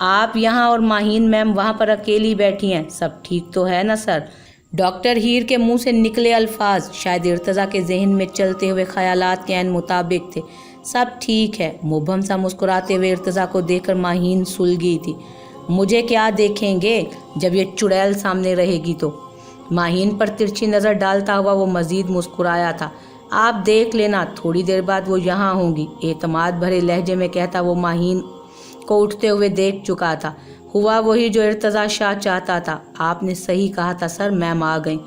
آپ یہاں اور ماہین میم وہاں پر اکیلی بیٹھی ہیں، سب ٹھیک تو ہے نا سر؟ ڈاکٹر ہیر کے منہ سے نکلے الفاظ شاید ارتضیٰ کے ذہن میں چلتے ہوئے خیالات کے عین مطابق تھے۔ سب ٹھیک ہے، مبہم سا مسکراتے ہوئے ارتضیٰ کو دیکھ کر ماہین سلگی تھی۔ مجھے کیا دیکھیں گے جب یہ چڑیل سامنے رہے گی تو؟ ماہین پر ترچھی نظر ڈالتا ہوا وہ مزید مسکرایا تھا۔ آپ دیکھ لینا، تھوڑی دیر بعد وہ یہاں ہوں گی، اعتماد بھرے لہجے میں کہتا وہ ماہین کو اٹھتے ہوئے دیکھ چکا تھا۔ ہوا وہی جو ارتضیٰ شاہ چاہتا تھا۔ آپ نے صحیح کہا تھا سر، میم آ گئیں۔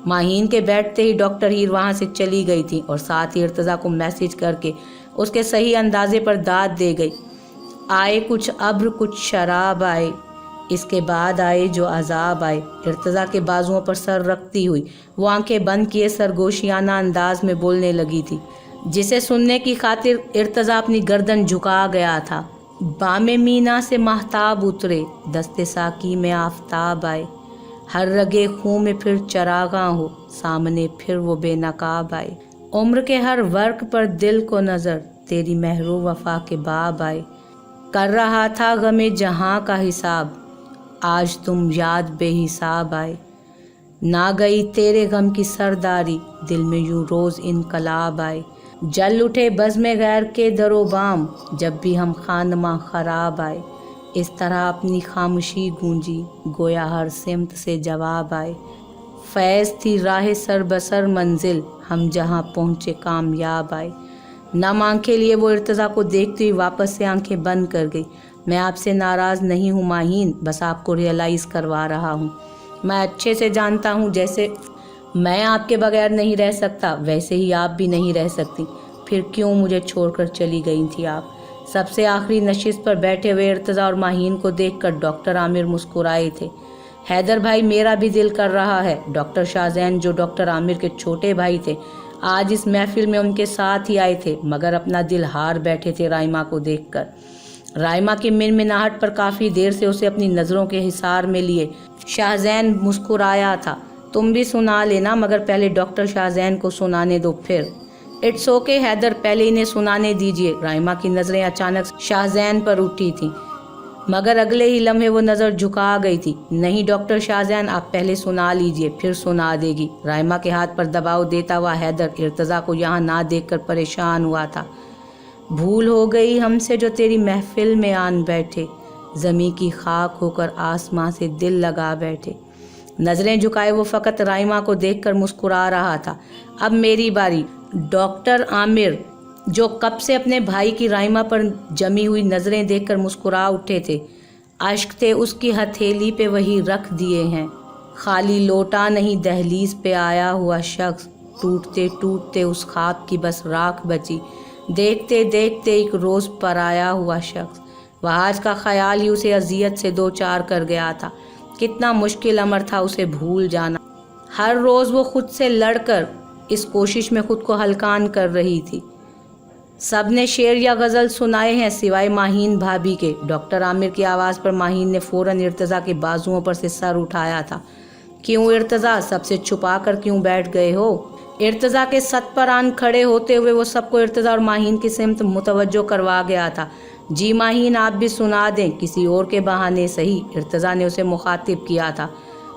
ماہین کے بیٹھتے ہی ڈاکٹر ہیر وہاں سے چلی گئی تھی اور ساتھ ہی ارتضیٰ کو میسج کر کے اس کے صحیح اندازے پر داد دے گئی۔ آئے کچھ ابر کچھ شراب آئے، اس کے بعد آئے جو عذاب آئے۔ ارتضیٰ کے بازوؤں پر سر رکھتی ہوئی وہ آنکھیں بند کیے سرگوشیانہ انداز میں بولنے لگی تھی، جسے سننے کی خاطر ارتضیٰ اپنی گردن جھکا گیا تھا۔ بام مینا سے ماہتاب اترے، دستے ساقی میں آفتاب آئے، ہر رگے خون میں پھر چراغاں ہو، سامنے پھر وہ بے نقاب آئے۔ عمر کے ہر ورق پر دل کو نظر، تیری مہر و وفا کے باب آئے۔ کر رہا تھا غم جہاں کا حساب، آج تم یاد بے حساب آئے۔ نہ گئی تیرے غم کی سرداری، دل میں یوں روز انقلاب آئے۔ جل اٹھے بزم غیر کے در و بام، جب بھی ہم خانماں خراب آئے۔ اس طرح اپنی خاموشی گونجی، گویا ہر سمت سے جواب آئے۔ فیض تھی راہ سر بسر منزل، ہم جہاں پہنچے کامیاب آئے۔ نم آنکھیں لیے وہ ارتضیٰ کو دیکھتی ہوئی واپس سے آنکھیں بند کر گئی۔ میں آپ سے ناراض نہیں ہوں ماہین، بس آپ کو ریئلائز کروا رہا ہوں۔ میں اچھے سے جانتا ہوں جیسے میں آپ کے بغیر نہیں رہ سکتا، ویسے ہی آپ بھی نہیں رہ سکتی۔ پھر کیوں مجھے چھوڑ کر چلی گئی تھی آپ؟ سب سے آخری نشست پر بیٹھے ہوئے ارتضیٰ اور ماہین کو دیکھ کر ڈاکٹر عامر مسکرائے تھے۔ حیدر بھائی میرا بھی دل کر رہا ہے۔ ڈاکٹر شاہ زین جو ڈاکٹر عامر کے چھوٹے بھائی تھے، آج اس محفل میں ان کے ساتھ ہی آئے تھے، مگر اپنا دل ہار بیٹھے تھے رائمہ کو دیکھ کر۔ رائمہ کی منمناہٹ پر کافی دیر سے اسے اپنی نظروں کے حصار میں لیے شاہ زین مسکرایا تھا۔ تم بھی سنا لینا، مگر پہلے ڈاکٹر شاہ زین کو سنانے دو پھر۔ اٹس اوکے حیدر، پہلے انہیں سنانے دیجیے۔ رائمہ کی نظریں اچانک شاہ زین پر اٹھی تھیں، مگر اگلے ہی لمحے وہ نظر جھکا گئی تھی۔ نہیں ڈاکٹر شاہ زین، آپ پہلے سنا لیجیے، پھر سنا دے گی۔ رائمہ کے ہاتھ پر دباؤ دیتا ہوا حیدر ارتضیٰ کو یہاں نہ دیکھ کر پریشان ہوا تھا۔ بھول ہو گئی ہم سے جو تیری محفل میں آن بیٹھے، زمیں کی خاک ہو کر آسماں سے دل لگا بیٹھے۔ نظریں جھکائے وہ فقط رائمہ کو دیکھ کر مسکرا رہا تھا۔ اب میری باری۔ ڈاکٹر عامر جو کب سے اپنے بھائی کی رائمہ پر جمی ہوئی نظریں دیکھ کر مسکرا اٹھے تھے، اشک تھے اس کی ہتھیلی پہ وہی رکھ دیے ہیں۔ خالی لوٹا نہیں دہلیز پہ آیا ہوا شخص، ٹوٹتے ٹوٹتے اس خواب کی بس راکھ بچی، دیکھتے دیکھتے ایک روز پر آیا ہوا شخص۔ وہ آج کا خیال ہی اسے اذیت سے دو چار کر گیا تھا۔ کتنا مشکل امر تھا اسے بھول جانا۔ ہر روز وہ خود سے لڑ کر اس کوشش میں خود کو ہلکان کر رہی تھی۔ سب نے شعر یا غزل سنائے ہیں سوائے ماہین بھابھی کے۔ ڈاکٹر عامر کی آواز پر ماہین نے فوراً ارتضیٰ کے بازوؤں پر سے سر اٹھایا تھا۔ کیوں ارتضیٰ، سب سے چھپا کر کیوں بیٹھ گئے ہو؟ ارتضیٰ کے ست پر آن کھڑے ہوتے ہوئے وہ سب کو ارتضیٰ اور ماہین کی سمت متوجہ کروا گیا تھا۔ جی ماہین، آپ بھی سنا دیں، کسی اور کے بہانے صحیح۔ ارتضیٰ نے اسے مخاطب کیا تھا۔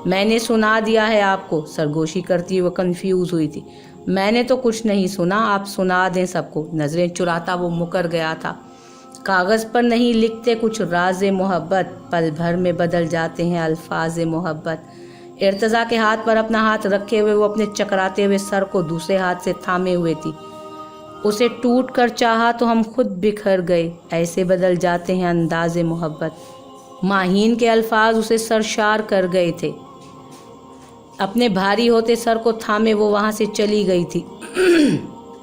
میں نے سنا دیا ہے آپ کو، سرگوشی کرتی ہوئی وہ کنفیوز ہوئی تھی۔ میں نے تو کچھ نہیں سنا، آپ سنا دیں سب کو۔ نظریں چراتا وہ مکر گیا تھا۔ کاغذ پر نہیں لکھتے کچھ راز محبت، پل بھر میں بدل جاتے ہیں الفاظ محبت۔ ارتضیٰ کے ہاتھ پر اپنا ہاتھ رکھے ہوئے وہ اپنے چکراتے ہوئے سر کو دوسرے ہاتھ سے تھامے ہوئے تھی۔ اسے ٹوٹ کر چاہا تو ہم خود بکھر گئے، ایسے بدل جاتے ہیں انداز محبت۔ ماہین کے الفاظ اسے سرشار کر گئے تھے۔ اپنے بھاری ہوتے سر کو تھامے وہ وہاں سے چلی گئی تھی۔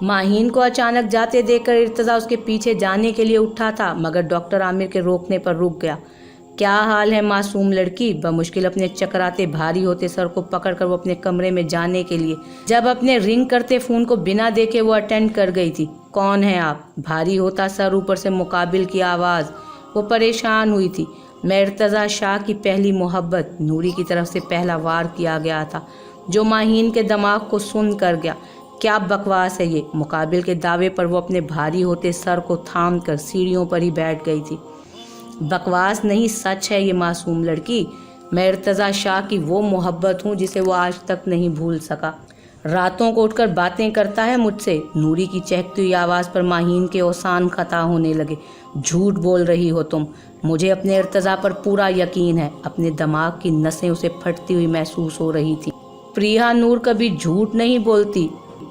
ماہین کو اچانک جاتے دیکھ کر ارتضیٰ اس کے پیچھے جانے کے لیے اٹھا تھا، مگر ڈاکٹر عامر کے روکنے پر رک گیا۔ کیا حال ہے معصوم لڑکی؟ بمشکل اپنے چکراتے بھاری ہوتے سر کو پکڑ کر وہ اپنے کمرے میں جانے کے لیے جب اپنے رنگ کرتے فون کو بنا دیکھے وہ اٹینڈ کر گئی تھی۔ کون ہیں آپ؟ بھاری ہوتا سر، اوپر سے مقابل کی آواز۔ وہ پریشان ہوئی تھی۔ میں ارتضیٰ شاہ کی پہلی محبت، نوری کی طرف سے پہلا وار کیا گیا تھا، جو ماہین کے دماغ کو سن کر گیا۔ کیا بکواس ہے یہ؟ مقابل کے دعوے پر وہ اپنے بھاری ہوتے سر کو تھام کر سیڑھیوں پر ہی بیٹھ گئی تھی۔ बकवास नहीं, सच है ये मासूम लड़की। मैं इर्तज़ा शाह की वो मोहब्बत हूँ जिसे वो आज तक नहीं भूल सका। रातों को उठकर बातें करता है मुझसे। नूरी की चहकती हुई आवाज़ पर माहीन के ओसान खता होने लगे। झूठ बोल रही हो तुम। मुझे अपने इर्तज़ा पर पूरा यकीन है। अपने दिमाग की नसें उसे फटती हुई महसूस हो रही थी। प्रिया नूर कभी झूठ नहीं बोलती।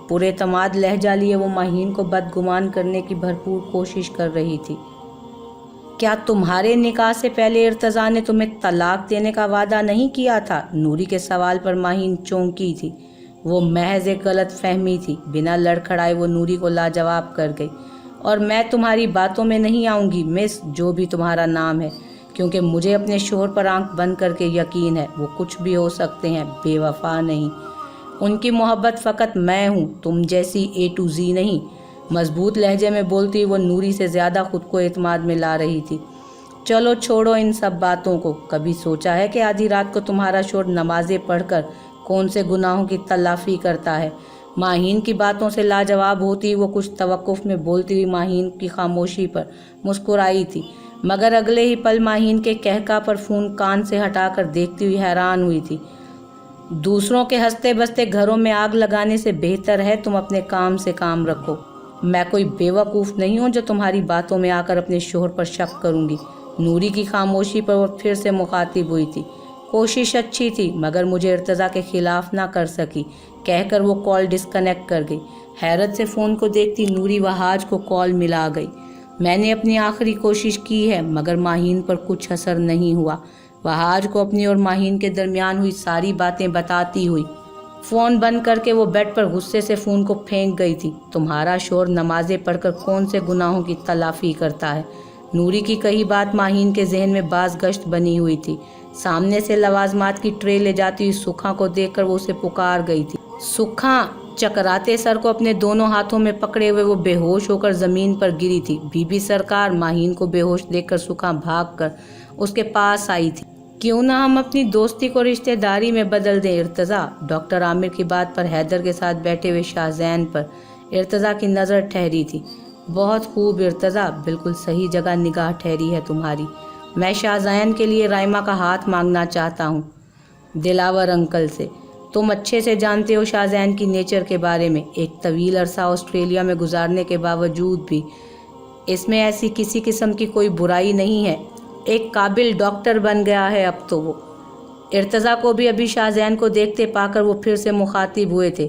पूरे तमाद लहजा लिए वो माहीन को बदगुमान करने की भरपूर कोशिश कर रही थी। क्या तुम्हारे निकाह से पहले इर्तज़ा ने तुम्हें तलाक देने का वादा नहीं किया था? नूरी के सवाल पर माहीन चौंकी थी। वो महज एक गलत फहमी थी। बिना लड़खड़ाए वो नूरी को लाजवाब कर गई। और मैं तुम्हारी बातों में नहीं आऊँगी मिस, जो भी तुम्हारा नाम है, क्योंकि मुझे अपने शोहर पर आंख बंद करके यकीन है वो कुछ भी हो सकते हैं, बेवफा नहीं। उनकी मोहब्बत फ़कत मैं हूँ, तुम जैसी A to Z नहीं। मजबूत लहजे में बोलती वो नूरी से ज़्यादा खुद को एतमाद में ला रही थी। चलो छोड़ो इन सब बातों को। कभी सोचा है कि आधी रात को तुम्हारा शोहर नमाज़ें पढ़कर कौन से गुनाहों की तलाफ़ी करता है? माहीन की बातों से लाजवाब होती वो कुछ तवक्कुफ़ में बोलती हुई माहीन की खामोशी पर मुस्कुराई थी, मगर अगले ही पल माहीन के कहका पर फ़ोन कान से हटाकर देखती हुई हैरान हुई थी। दूसरों के हंसते बसते घरों में आग लगाने से बेहतर है तुम अपने काम से काम रखो। मैं कोई बेवकूफ़ नहीं हूँ जो तुम्हारी बातों में आकर अपने शोहर पर शक करूँगी। नूरी की खामोशी पर वो फिर से मुखातिब हुई थी। कोशिश अच्छी थी, मगर मुझे इर्तज़ा के ख़िलाफ़ ना कर सकी, कहकर वो कॉल डिस्कनेक्ट कर गई। हैरत से फ़ोन को देखती नूरी वहाज को कॉल मिला गई। मैंने अपनी आखिरी कोशिश की है, मगर माहीन पर कुछ असर नहीं हुआ। वहाज को अपनी और माहीन के दरमियान हुई सारी बातें बताती हुई फ़ोन बंद करके वो बेड पर गुस्से से फ़ोन को फेंक गई थी। तुम्हारा शोहर नमाज़ें पढ़कर कौन से गुनाहों की तलाफ़ी करता है? नूरी की कही बात माहीन के जहन में बाज़गश्त बनी हुई थी। सामने से लवाजमात की ट्रे ले जाती हुई सुखा को देखकर वो उसे पुकार गई थी। सुखा! चकराते सर को अपने दोनों हाथों में पकड़े हुए वो बेहोश होकर ज़मीन पर गिरी थी। बीबी सरकार! माहीन को बेहोश देखकर सुखा भागकर उसके पास आई थी। क्यों ना हम अपनी दोस्ती को रिश्तेदारी में बदल दें इर्तज़ा? डॉक्टर आमिर की बात पर हैदर के साथ बैठे हुए शाहज़ैन पर इर्तज़ा की नज़र ठहरी थी। बहुत खूब इर्तज़ा, बिल्कुल सही जगह निगाह ठहरी है तुम्हारी। मैं शाहज़ैन के लिए राइमा का हाथ मांगना चाहता हूँ दिलावर अंकल से। तुम अच्छे से जानते हो शाहज़ैन की नेचर के बारे में। एक तवील अरसा ऑस्ट्रेलिया में गुजारने के बावजूद भी इसमें ऐसी किसी किस्म की कोई बुराई नहीं है। एक काबिल डॉक्टर बन गया है अब तो वो। इर्तज़ा को भी अभी शाहज़ैन को देखते पाकर वो फिर से मुखातिब हुए थे।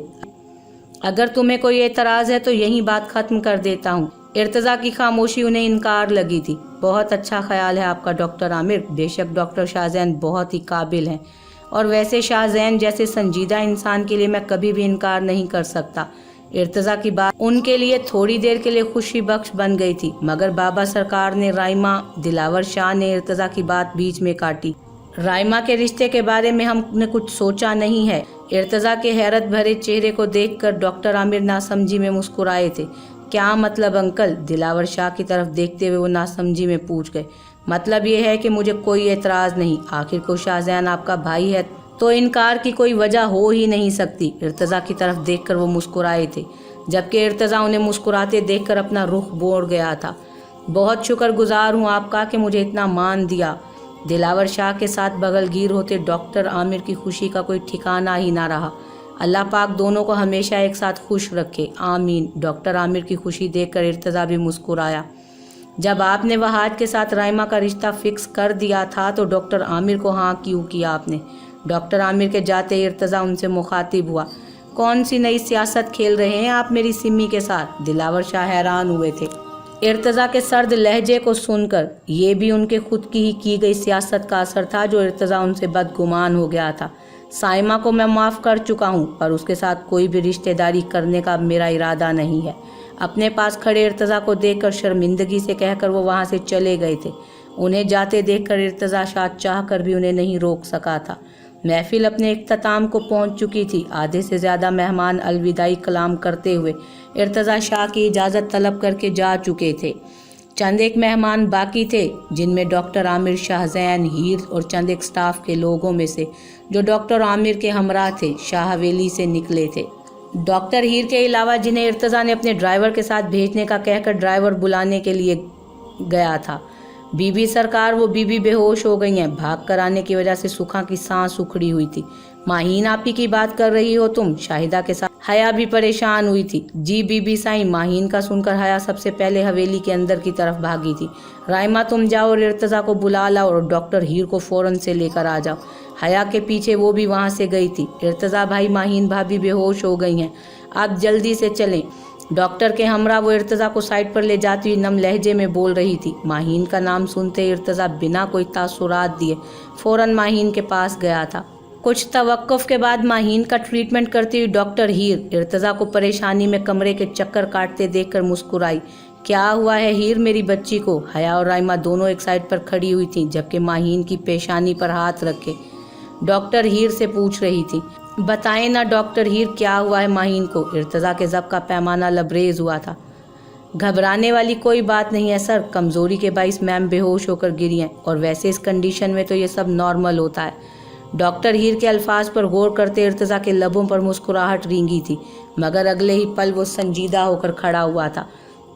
अगर तुम्हें कोई एतराज़ है तो यही बात ख़त्म कर देता हूँ। इर्तज़ा की खामोशी उन्हें इनकार लगी थी। बहुत अच्छा ख्याल है आपका डॉक्टर आमिर। बेशक डॉक्टर शाहज़ैन बहुत ही काबिल हैं, और वैसे शाहज़ैन जैसे संजीदा इंसान के लिए मैं कभी भी इनकार नहीं कर सकता। इर्तज़ा की बात उनके लिए थोड़ी देर के लिए खुशी बख्श बन गई थी, मगर बाबा सरकार ने, राइमा, दिलावर शाह ने इर्तज़ा की बात बीच में काटी। राइमा के रिश्ते के बारे में हमने कुछ सोचा नहीं है। इर्तज़ा के हैरत भरे चेहरे को देखकर डॉक्टर आमिर नासमझी में मुस्कुराए थे। क्या मतलब अंकल? दिलावर शाह की तरफ देखते हुए वो नासमझी में पूछ गए। मतलब ये है कि मुझे कोई एतराज़ नहीं। आखिर को शाहज़ैन आपका भाई है तो इनकार की कोई वजह हो ही नहीं सकती। इर्तज़ा की तरफ देखकर वो मुस्कुराए थे, जबकि इर्तज़ा उन्हें मुस्कुराते देखकर अपना रुख मोड़ गया था। बहुत शुक्रगुजार हूँ आपका कि मुझे इतना मान दिया। दिलावर शाह के साथ बगलगीर होते डॉक्टर आमिर की खुशी का कोई ठिकाना ही ना रहा। अल्लाह पाक दोनों को हमेशा एक साथ खुश रखे, आमीन। डॉक्टर आमिर की खुशी देखकर इर्तज़ा भी मुस्कुराया। जब आपने वहाज के साथ राइमा का रिश्ता फिक्स कर दिया था तो डॉक्टर आमिर को हाँ क्यों किया आपने? डॉक्टर आमिर के जाते इर्तज़ा उनसे मुखातिब हुआ। कौन सी नई सियासत खेल रहे हैं आप मेरी सिमी के साथ? दिलावर शाह हैरान हुए थे इर्तज़ा के सर्द लहजे को सुनकर। ये भी उनके खुद की ही की गई सियासत का असर था जो इर्तज़ा उनसे बदगुमान हो गया था। साइमा को मैं माफ़ कर चुका हूँ, पर उसके साथ कोई भी रिश्तेदारी करने का मेरा इरादा नहीं है। अपने पास खड़े इर्तज़ा को देखकर शर्मिंदगी से कहकर वो वहाँ से चले गए थे। उन्हें जाते देखकर इर्तज़ा शाह चाह कर भी उन्हें नहीं रोक सका था। महफिल अपने इख्तिताम को पहुँच चुकी थी। आधे से ज़्यादा मेहमान अलविदाई कलाम करते हुए इर्तज़ा शाह की इजाज़त तलब करके जा चुके थे। चंद एक मेहमान बाकी थे, जिनमें डॉक्टर आमिर, शाहज़ैन, हीर और चंद एक स्टाफ के लोगों में से जो डॉक्टर आमिर के हमरा थे, शाह हवेली से निकले थे। डॉक्टर हीर के अलावा जिन्हें इर्तज़ा ने अपने ड्राइवर के साथ भेजने का कहकर ड्राइवर बुलाने के लिए गया था, बीबी सरकार, वो बीबी बेहोश हो गई हैं, भाग कर आने की वजह से सुखा की सांस उखड़ी हुई थी। माहीन आप ही की बात कर रही हो तुम? शाहिदा के साथ हया भी परेशान हुई थी। जी बीबी साईं। माहीन का सुनकर हया सबसे पहले हवेली के अंदर की तरफ भागी थी। राइमा तुम जाओ और इर्तजा को बुला लाओ और डॉक्टर हीर को फौरन से लेकर आ जाओ। हया के पीछे वो भी वहाँ से गई थी। इर्तजा भाई, माहीन भाभी बेहोश हो गई हैं, आप जल्दी से चलें। डॉक्टर के हमरा वो इर्तजा को साइड पर ले जाती हुई नम लहजे में बोल रही थी। माहीन का नाम सुनते इर्तजा बिना कोई तासुरात दिए फौरन माहीन के पास गया था। कुछ तवक्कुफ के बाद माहीन का ट्रीटमेंट करती हुई डॉक्टर हीर इर्तजा को परेशानी में कमरे के चक्कर काटते देखकर मुस्कुराई। क्या हुआ है हीर मेरी बच्ची को? हया और राइमा दोनों एक साइड पर खड़ी हुई थीं, जबकि माहीन की पेशानी पर हाथ रखे डॉक्टर हीर से पूछ रही थी। बताएं ना डॉक्टर हीर, क्या हुआ है माहीन को? इर्तजा के ज़ब्त का पैमाना लबरेज हुआ था। घबराने वाली कोई बात नहीं है सर, कमज़ोरी के बाइस मैम बेहोश होकर गिरी हैं, और वैसे इस कंडीशन में तो ये सब नॉर्मल होता है। डॉक्टर हीर के अल्फाज पर गौर करते इर्तजा के लबों पर मुस्कुराहट रेंगी थी, मगर अगले ही पल वो संजीदा होकर खड़ा हुआ था।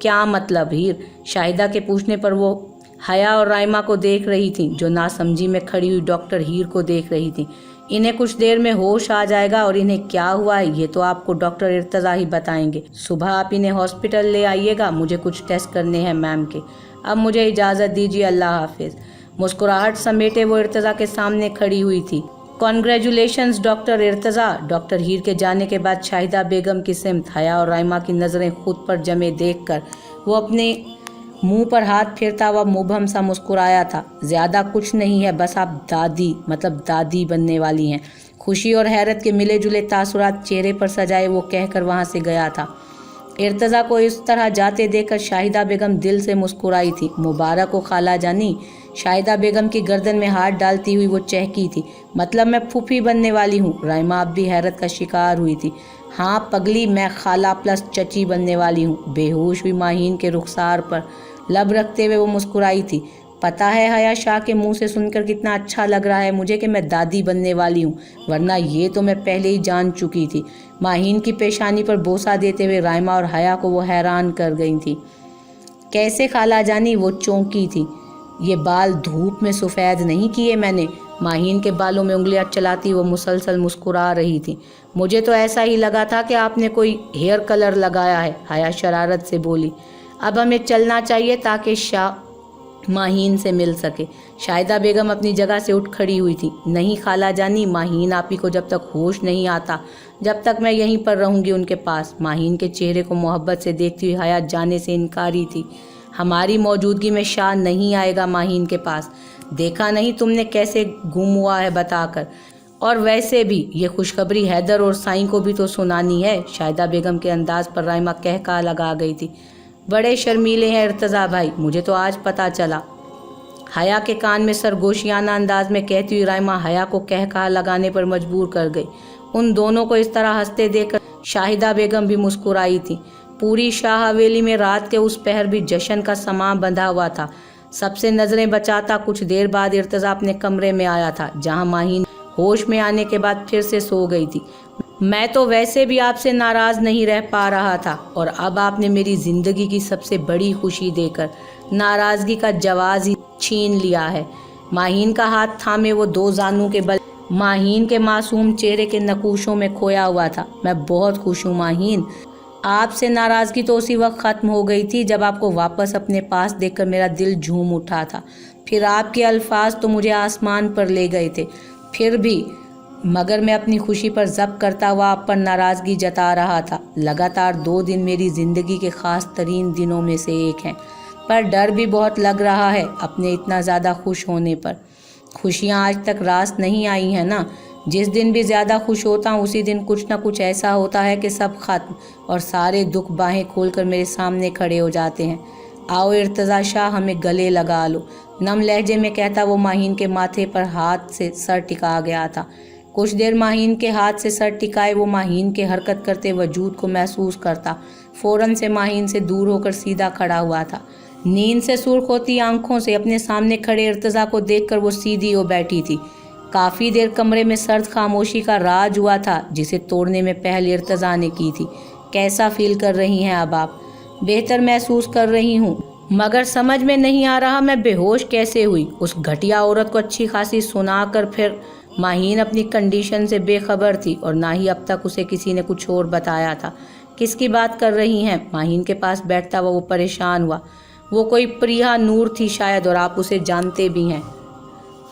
क्या मतलब हीर? शाहिदा के पूछने पर वो हया और राइमा को देख रही थी, जो नासमझी में खड़ी हुई डॉक्टर हीर को देख रही थी। इन्हें कुछ देर में होश आ जाएगा, और इन्हें क्या हुआ है ये तो आपको डॉक्टर इर्तजा ही बताएंगे। सुबह आप इन्हें हॉस्पिटल ले आइएगा, मुझे कुछ टेस्ट करने हैं मैम के। अब मुझे इजाज़त दीजिए, अल्लाह हाफिज़। मुस्कुराहट समेटे वो इर्तजा के सामने खड़ी हुई थी। Congratulations doctor Irtaza. डॉक्टर हीर के जाने के बाद शाहिदा बेगम की सिमत हया और राइमा की नज़रें खुद पर जमे देखकर वो अपने मुंह पर हाथ फेरता हुआ मुबहम सा मुस्कुराया था। ज़्यादा कुछ नहीं है, बस आप दादी मतलब दादी बनने वाली हैं। खुशी और हैरत के मिले जुले तासुरात चेहरे पर सजाए वो कहकर वहाँ से गया था। इर्तजा को इस तरह जाते देखकर शाहिदा बेगम दिल से मुस्कुराई थी। मुबारक हो खाला जानी। शाहिदा बेगम की गर्दन में हाथ डालती हुई वो चहकी थी। मतलब मैं फूफी बनने वाली हूँ? राइमा अब भी हैरत का शिकार हुई थी। हाँ पगली, मैं खाला प्लस चची बनने वाली हूँ। बेहोश हुई माहीन के रुखसार पर लब रखते हुए वो मुस्कुराई थी। पता है हया शाह के मुंह से सुनकर कितना अच्छा लग रहा है मुझे कि मैं दादी बनने वाली हूँ, वरना ये तो मैं पहले ही जान चुकी थी। माहीन की पेशानी पर बोसा देते हुए राइमा और हया को वो हैरान कर गई थी। कैसे खाला जानी? वो चौंकी थी। ये बाल धूप में सफ़ेद नहीं किए मैंने। माहीन के बालों में उंगलियां चलाती वो मुसलसल मुस्कुरा रही थी। मुझे तो ऐसा ही लगा था कि आपने कोई हेयर कलर लगाया है, हया शरारत से बोली। अब हमें चलना चाहिए ताकि शाह माहीन से मिल सके। शाहिदा बेगम अपनी जगह से उठ खड़ी हुई थी। नहीं खाला जानी, माहीन आपी को जब तक होश नहीं आता जब तक मैं यहीं पर रहूंगी उनके पास। माहीन के चेहरे को मोहब्बत से देखती हुई हया जाने से इनकारी थी। हमारी मौजूदगी में शाह नहीं आएगा माहीन के पास। देखा नहीं तुमने कैसे गुम हुआ है बताकर। और वैसे भी ये खुशखबरी हैदर और साईं को भी तो सुनानी है। शाहिदा बेगम के अंदाज पर राइमा कहका लगा गई थी। बड़े शर्मीले हैं इर्तजा भाई, मुझे तो आज पता चला। हया के कान में सरगोशियाना अंदाज में कहती हुई राइमा हया को कहका लगाने पर मजबूर कर गई। उन दोनों को इस तरह हंसते देखकर शाहिदा बेगम भी मुस्कुराई थी। पूरी शाह हवेली में रात के उस पहर भी जश्न का समा बंधा हुआ था। सबसे नजरें बचाता कुछ देर बाद इर्तजा अपने कमरे में आया था, जहां माहीन होश में आने के बाद फिर से सो गई थी। मैं तो वैसे भी आपसे नाराज़ नहीं रह पा रहा था, और अब आपने मेरी ज़िंदगी की सबसे बड़ी खुशी देकर नाराज़गी का जवाज़ ही छीन लिया है। माहीन का हाथ थामे वो दो जानू के बल माहीन के मासूम चेहरे के नकूशों में खोया हुआ था। मैं बहुत खुश हूँ माहीन। आपसे नाराज़गी तो उसी वक्त ख़त्म हो गई थी जब आपको वापस अपने पास देखकर मेरा दिल झूम उठा था। फिर आपके अल्फाज तो मुझे आसमान पर ले गए थे। फिर भी मगर मैं अपनी खुशी पर ज़ब्त करता हुआ आप पर नाराज़गी जता रहा था। लगातार 2 दिन मेरी ज़िंदगी के ख़ास तरीन दिनों में से एक हैं, पर डर भी बहुत लग रहा है अपने इतना ज़्यादा खुश होने पर। खुशियाँ आज तक रास नहीं आई हैं ना। जिस दिन भी ज़्यादा खुश होता हूँ उसी दिन कुछ ना कुछ ऐसा होता है कि सब ख़त्म और सारे दुख बाहें खोलकर मेरे सामने खड़े हो जाते हैं। आओ इर्तजा शाह, हमें गले लगा लो, नम लहजे में कहता वो माहीन के माथे पर हाथ से सर टिका गया था। कुछ देर माहीन के हाथ से सर टिकाए वो माहीन के हरकत करते वजूद को महसूस करता। फ़ौरन से माहीन से दूर होकर सीधा खड़ा हुआ था। नींद से सुर्ख होती आंखों से अपने सामने खड़े इर्तजा को देखकर वो सीधी हो बैठी थी। काफ़ी देर कमरे में सर्द खामोशी का राज हुआ था, जिसे तोड़ने में पहल इर्तजा ने की थी। कैसा फील कर रही हैं अब आप? बेहतर महसूस कर रही हूँ। मगर समझ में नहीं आ रहा मैं बेहोश कैसे हुई। उस घटिया औरत को अच्छी खासी सुनाकर फिर माहीन अपनी कंडीशन से बेखबर थी और ना ही अब तक उसे किसी ने कुछ और बताया था। किसकी बात कर रही हैं? माहीन के पास बैठता हुआ वो परेशान हुआ। वो कोई प्रिया नूर थी शायद, और आप उसे जानते भी हैं।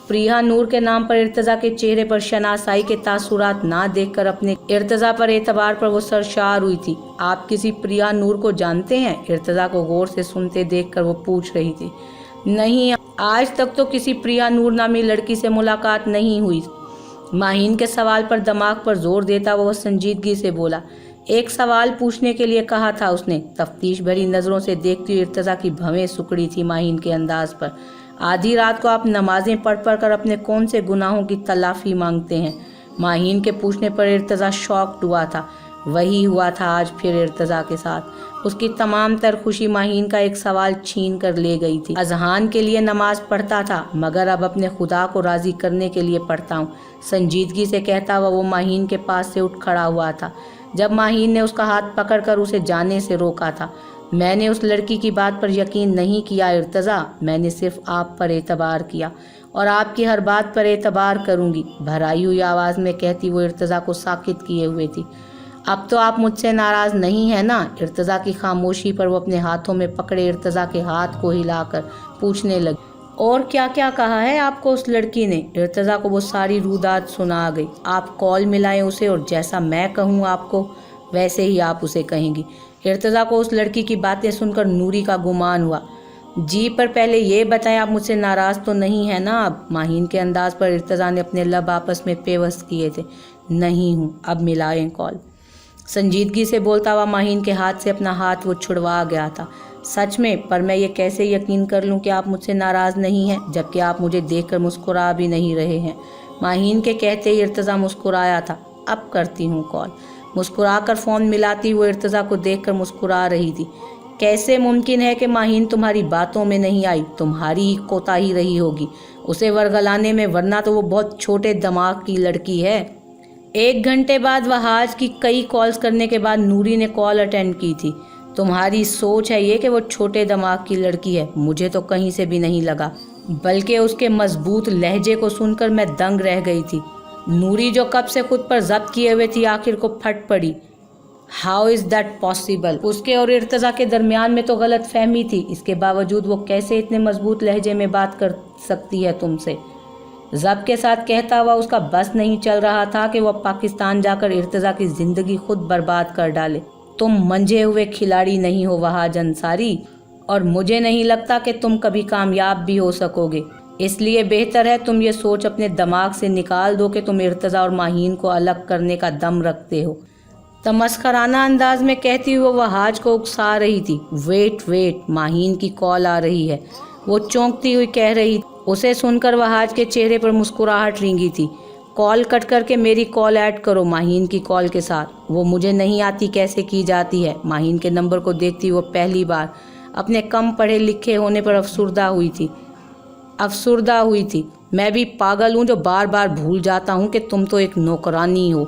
प्रिया नूर के नाम पर इर्तज़ा के चेहरे पर शनासाई के तासुरात ना देखकर अपने इर्तज़ा पर एतबार पर वो सरशार हुई थी। आप किसी प्रिया नूर को जानते हैं? इर्तज़ा को गौर से सुनते देखकर वो पूछ रही थी। नहीं, आज तक तो किसी प्रिया नूर नामी लड़की से मुलाकात नहीं हुई। माहीन के सवाल पर दिमाग पर जोर देता वो संजीदगी से बोला। एक सवाल पूछने के लिए कहा था उसने। तफ्तीश भरी नज़रों से देखती हुई इर्तज़ा की भवें सुकड़ी थी माहीन के अंदाज पर। आधी रात को आप नमाजें पढ़ पढ़ कर अपने कौन से गुनाहों की तलाफ़ी मांगते हैं? माहीन के पूछने पर इर्तज़ा शॉक्ड हुआ था। वही हुआ था आज फिर इर्तज़ा के साथ। उसकी तमाम तर खुशी माहीन का एक सवाल छीन कर ले गई थी। अज़हान के लिए नमाज पढ़ता था, मगर अब अपने खुदा को राज़ी करने के लिए पढ़ता हूँ, संजीदगी से कहता हुआ वो माहीन के पास से उठ खड़ा हुआ था। जब माहीन ने उसका हाथ पकड़कर उसे जाने से रोका था। मैंने उस लड़की की बात पर यकीन नहीं किया इर्तज़ा, मैंने सिर्फ आप पर एतबार किया और आपकी हर बात पर एतबार करूँगी, भराई हुई आवाज़ में कहती वो इर्तज़ा को साकित किए हुए थी। अब तो आप मुझसे नाराज़ नहीं है ना? इर्तज़ा की खामोशी पर वो अपने हाथों में पकड़े इर्तज़ा के हाथ को हिलाकर पूछने लगी। और क्या क्या कहा है आपको उस लड़की ने? इर्तज़ा को वो सारी रूदात सुना गई। आप कॉल मिलाएं उसे और जैसा मैं कहूँ आपको वैसे ही आप उसे कहेंगी। इर्तज़ा को उस लड़की की बातें सुनकर नूरी का गुमान हुआ। जी, पर पहले ये बताएं आप मुझसे नाराज़ तो नहीं है ना अब? माहीन के अंदाज पर इर्तज़ा ने अपने लब आपस में पेवस्त किए थे। नहीं हूँ, अब मिलाएं कॉल, संजीदगी से बोलता हुआ माहीन के हाथ से अपना हाथ वो छुड़वा गया था। सच में? पर मैं ये कैसे यकीन कर लूँ कि आप मुझसे नाराज़ नहीं हैं, जबकि आप मुझे देखकर मुस्कुरा भी नहीं रहे हैं? माहीन के कहते ही इर्तज़ा मुस्कुराया था। अब करती हूँ कॉल। मुस्कुराकर फ़ोन मिलाती वो इर्तज़ा को देखकर मुस्कुरा रही थी। कैसे मुमकिन है कि माहीन तुम्हारी बातों में नहीं आई? तुम्हारी ही कोताही रही होगी उसे वरगलाने में, वरना तो वो बहुत छोटे दिमाग की लड़की है। 1 घंटे बाद वहाज की कई कॉल्स करने के बाद नूरी ने कॉल अटेंड की थी। तुम्हारी सोच है ये कि वो छोटे दिमाग की लड़की है? मुझे तो कहीं से भी नहीं लगा, बल्कि उसके मजबूत लहजे को सुनकर मैं दंग रह गई थी। नूरी जो कब से खुद पर जब्त किए हुए थी आखिर को फट पड़ी। How is that possible? उसके और इर्तज़ा के दरमियान में तो गलत फहमी थी, इसके बावजूद वो कैसे इतने मजबूत लहजे में बात कर सकती है तुमसे? ज़ब्त के साथ कहता हुआ उसका बस नहीं चल रहा था कि वह पाकिस्तान जाकर इर्तज़ा की ज़िंदगी खुद बर्बाद कर डाले। तुम मंझे हुए खिलाड़ी नहीं हो वहाज अंसारी, और मुझे नहीं लगता कि तुम कभी कामयाब भी हो सकोगे। इसलिए बेहतर है तुम ये सोच अपने दिमाग से निकाल दो कि तुम इर्तज़ा और माहीन को अलग करने का दम रखते हो। तमस्खराना अंदाज में कहती हुई वो वहाज को उकसा रही थी। वेट, माहीन की कॉल आ रही है, वो चौंकती हुई कह रही। उसे सुनकर वहाज के चेहरे पर मुस्कुराहट रेंगी थी। कॉल कट करके मेरी कॉल ऐड करो माहीन की कॉल के साथ। वो मुझे नहीं आती कैसे की जाती है। माहीन के नंबर को देखती वो पहली बार अपने कम पढ़े लिखे होने पर अफसुर्दा हुई थी। मैं भी पागल हूँ जो बार बार भूल जाता हूँ कि तुम तो एक नौकरानी हो।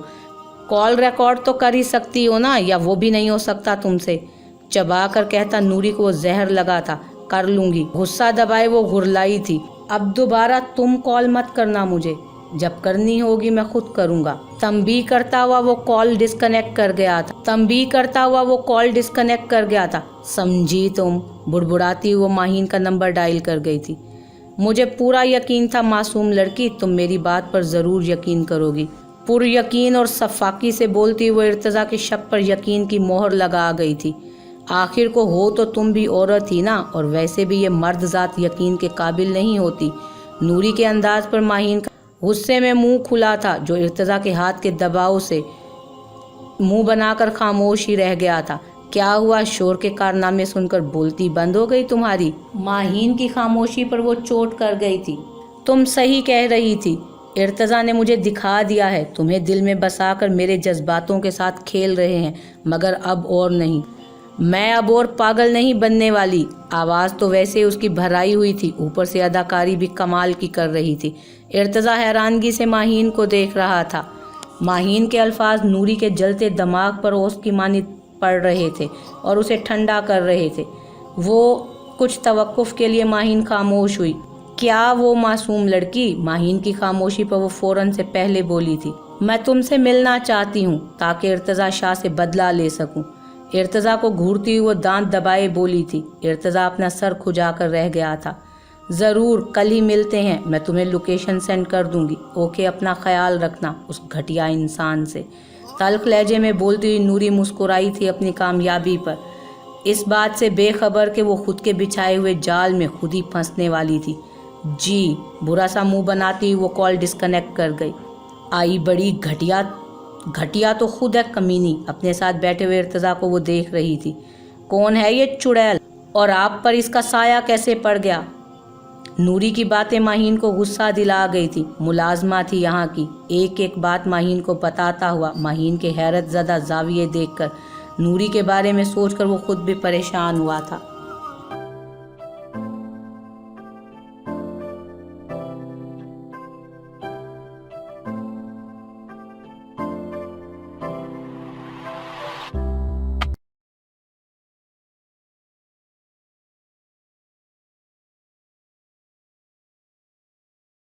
कॉल रिकॉर्ड तो कर ही सकती हो ना, या वो भी नहीं हो सकता तुमसे? चबा कर कहता नूरी को वो जहर लगा था। कर लूँगी, गुस्सा दबाए वो घुरलाई थी। अब दोबारा तुम कॉल मत करना मुझे, जब करनी होगी मैं खुद करूँगा। तंबीह करता हुआ वो कॉल डिस्कनेक्ट कर गया था। समझी तुम? बुड़बुड़ाती हुई वो माहीन का नंबर डायल कर गई थी। मुझे पूरा यकीन था मासूम लड़की, तुम मेरी बात पर ज़रूर यकीन करोगी। पुर यकीन और सफाकी से बोलती हुई इर्तज़ा के शक पर यकीन की मोहर लगा गई थी। आखिर को हो तो तुम भी औरत ही ना, और वैसे भी ये मर्द ज़ात यकीन के काबिल नहीं होती। नूरी के अंदाज पर माहीन का गुस्से में मुंह खुला था, जो इर्तज़ा के हाथ के दबाव से मुंह बनाकर खामोश ही रह गया था। क्या हुआ? शोर के कारनामे सुनकर बोलती बंद हो गई तुम्हारी? माहीन की खामोशी पर वो चोट कर गई थी। तुम सही कह रही थी, इर्तज़ा ने मुझे दिखा दिया है। तुम्हें दिल में बसाकर मेरे जज्बातों के साथ खेल रहे हैं, मगर अब और नहीं। मैं अब और पागल नहीं बनने वाली। आवाज़ तो वैसे उसकी भराई हुई थी, ऊपर से अदाकारी भी कमाल की कर रही थी। इर्तज़ा हैरानगी से माहीन को देख रहा था। माहीन के अल्फाज नूरी के जलते दिमाग पर ओस की मानी पड़ रहे थे और उसे ठंडा कर रहे थे। वो کچھ توقف کے لیے ماہین خاموش ہوئی۔ کیا وہ معصوم لڑکی؟ ماہین کی خاموشی پر وہ فوراً سے پہلے بولی تھی، میں تم سے ملنا چاہتی ہوں تاکہ ارتضیٰ شاہ سے بدلہ لے سکوں۔ ارتضیٰ کو گھورتی ہوئی وہ دانت دبائے بولی تھی۔ ارتضیٰ اپنا سر کھجا کر رہ گیا تھا۔ ضرور، کل ہی ملتے ہیں، میں تمہیں لوکیشن سینڈ کر دوں گی۔ اوکے، اپنا خیال رکھنا۔ اس گھٹیا انسان سے تلخ لہجے میں بولتی ہوئی نوری مسکرائی تھی اپنی کامیابی پر، اس بات سے بے خبر کہ وہ خود کے بچھائے ہوئے جال میں خود ہی پھنسنے والی تھی۔ جی، برا سا منہ بناتی ہوئی وہ کال ڈسکنیکٹ کر گئی۔ آئی بڑی گھٹیا تو خود ہے کمینی۔ اپنے ساتھ بیٹھے ہوئے ارتضیٰ کو وہ دیکھ رہی تھی۔ کون ہے یہ چڑیل اور آپ پر اس کا سایہ کیسے پڑ گیا؟ نوری کی باتیں ماہین کو غصہ دلا گئی تھی۔ ملازمہ تھی یہاں کی، ایک ایک بات ماہین کو بتاتا ہوا۔ ماہین کے حیرت زدہ زاویے دیکھ کر، نوری کے بارے میں سوچ کر وہ خود بھی پریشان ہوا تھا۔